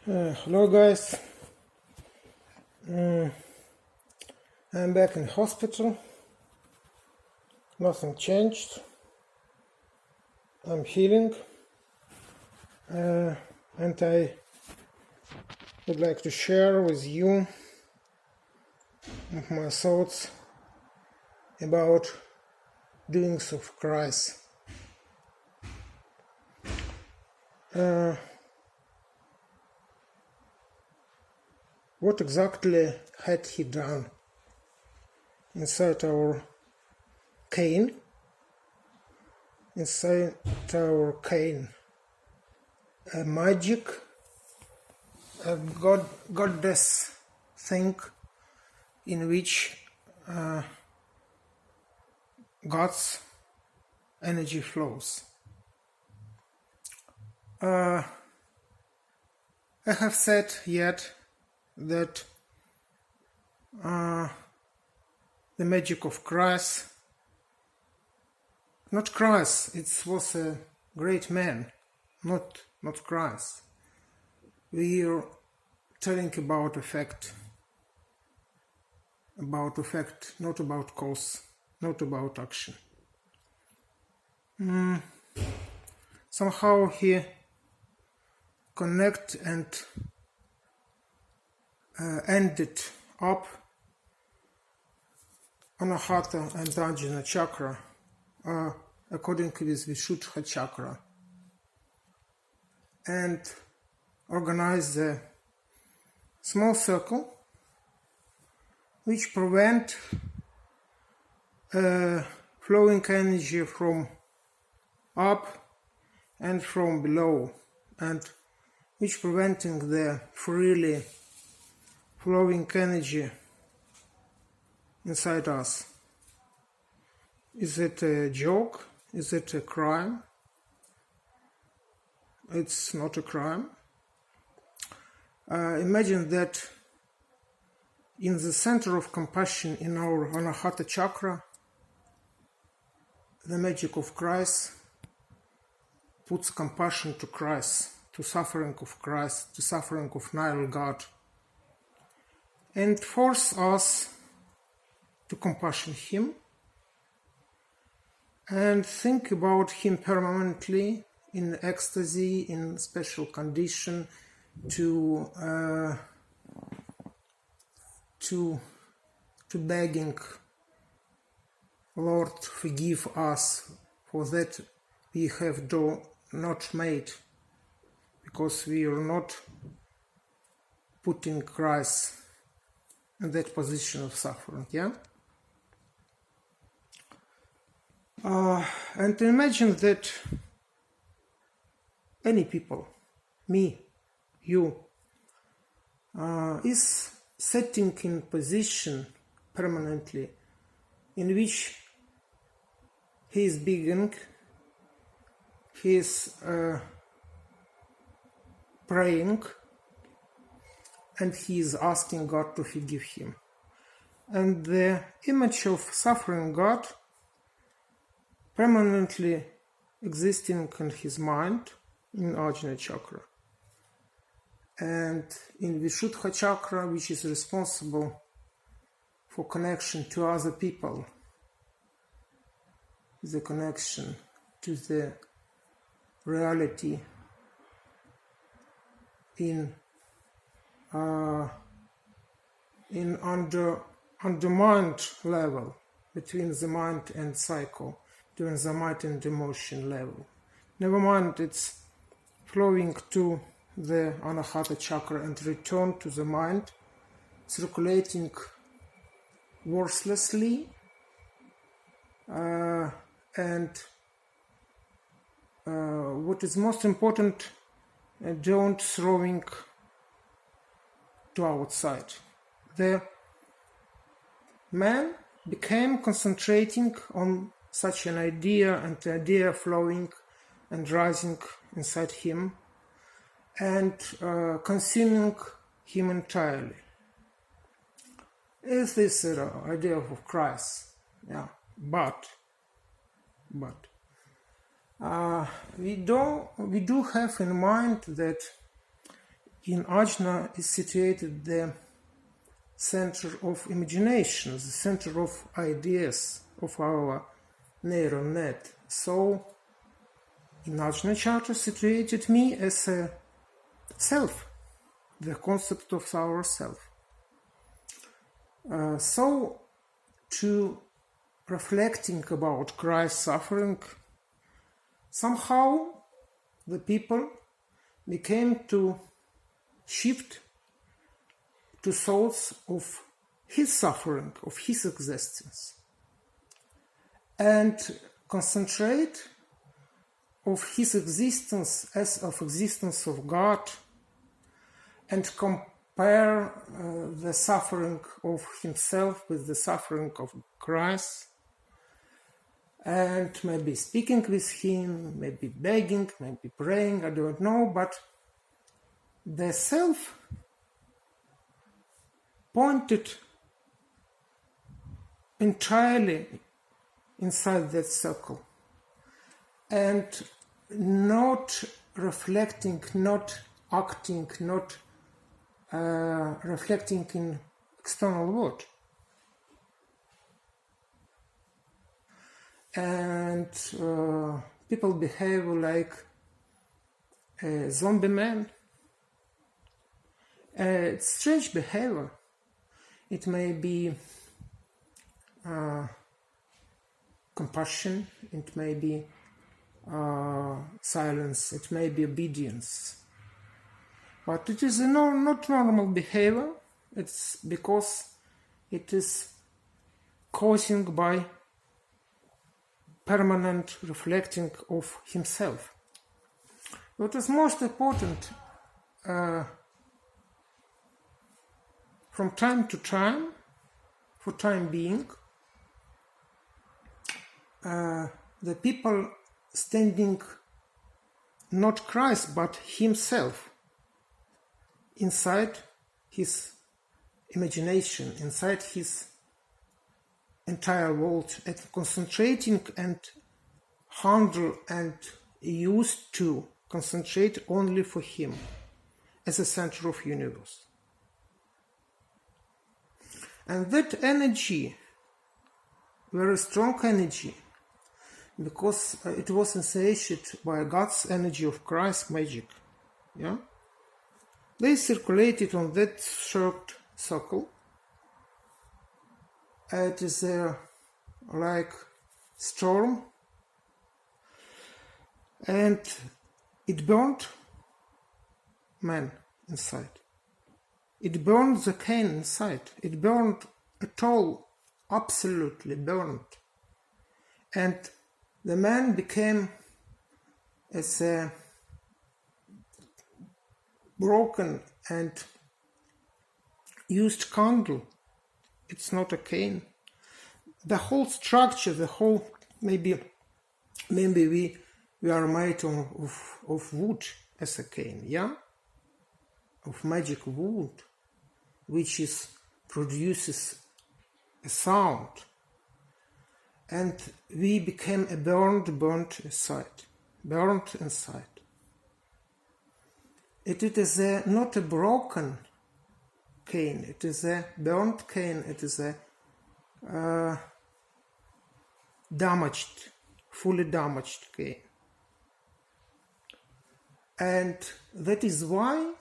Hello guys, I'm back in hospital. Nothing changed. I'm healing, and I would like to share with you my thoughts about doings of Christ. What exactly had he done inside our Cain? Inside our Cain, a magic, a goddess thing in which God's energy flows. I have said yet that the magic of Christ, not Christ, it was a great man, not Christ. We are telling about effect, not about cause, not about action. Somehow he connect and ended up Anahata and Ajna Chakra according to this Vishuddha Chakra, and organize a small circle which prevent flowing energy from up and from below, and which preventing the freely flowing energy inside us. Is it a joke? Is it a crime? It's not a crime. Imagine that in the center of compassion in our Anahata Chakra, the magic of Christ puts compassion to Christ, to suffering of Christ, to suffering of Nile God, and force us to compassion him and think about him permanently in ecstasy, in special condition, to begging, Lord, forgive us for that we have not made, because we are not putting Christ in that position of suffering, yeah? And imagine that any people, me, you, is setting in position permanently in which he is begging, he is praying, and he is asking God to forgive him. And the image of suffering God permanently existing in his mind in Ajna Chakra. And in Vishuddha Chakra, which is responsible for connection to other people, the connection to the reality in under mind level, between the mind and psycho, during the mind and emotion level. Never mind, it's flowing to the Anahata Chakra and return to the mind, circulating worthlessly, and what is most important, don't throwing to outside. The man became concentrating on such an idea, and the idea flowing and rising inside him and consuming him entirely. Is this the idea of Christ? Yeah, but we do have in mind that in ajna is situated the center of imagination, the center of ideas of our neural net. So in ajna chakra situated me as a self, the concept of our self. So to reflecting about Christ's suffering, somehow the people became to shift to thoughts of his suffering, of his existence, and concentrate of his existence as of existence of God, and compare the suffering of himself with the suffering of Christ, and maybe speaking with him, maybe begging, maybe praying, I don't know, but the self pointed entirely inside that circle and not reflecting, not acting, not reflecting in external world. And people behave like a zombie man. It's strange behavior. It may be compassion, it may be silence, it may be obedience. But it is not normal behavior. It's because it is causing by permanent reflecting of himself. What is most important, from time to time, for time being, the people standing not Christ but himself inside his imagination, inside his entire world, and concentrating and handle and used to concentrate only for him as a center of universe. And that energy, very strong energy, because it was initiated by God's energy of Christ magic, yeah, they circulated on that short circle. It is like storm, and it burned man inside. It burned the cane inside. It burned at all, absolutely burned. And the man became as a broken and used candle. It's not a cane. The whole structure, the whole, maybe we are made of wood as a cane, yeah? Of magic wood, which produces a sound. And we became a burnt inside. It is not a broken cane, it is a burnt cane, it is a damaged, fully damaged cane. And that is why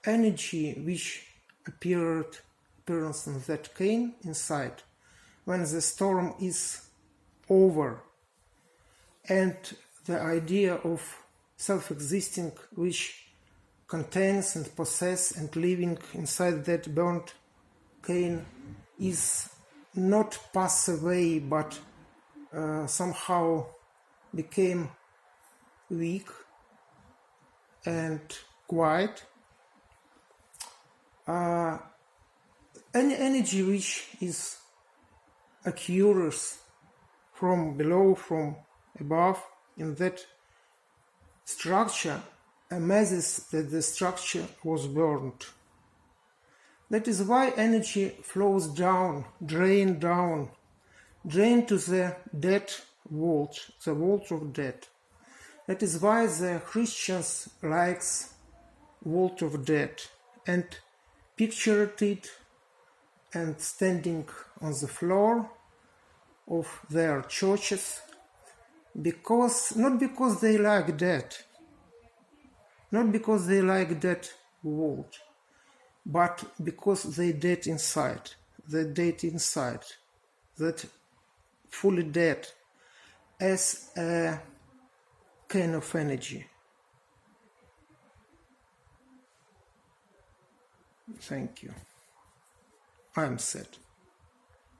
energy which appearance in that cane inside, when the storm is over, and the idea of self-existing which contains and possesses and living inside that burnt cane is not pass away but somehow became weak and quiet. Any energy which is occurs from below, from above, in that structure, amazes that the structure was burned. That is why energy flows down to the dead world, the world of death. That is why the Christians likes World of Dead and pictured it and standing on the floor of their churches, because not because they like that, not because they like that world, but because they dead inside, that fully dead as a kind of energy. Thank you. I'm sad.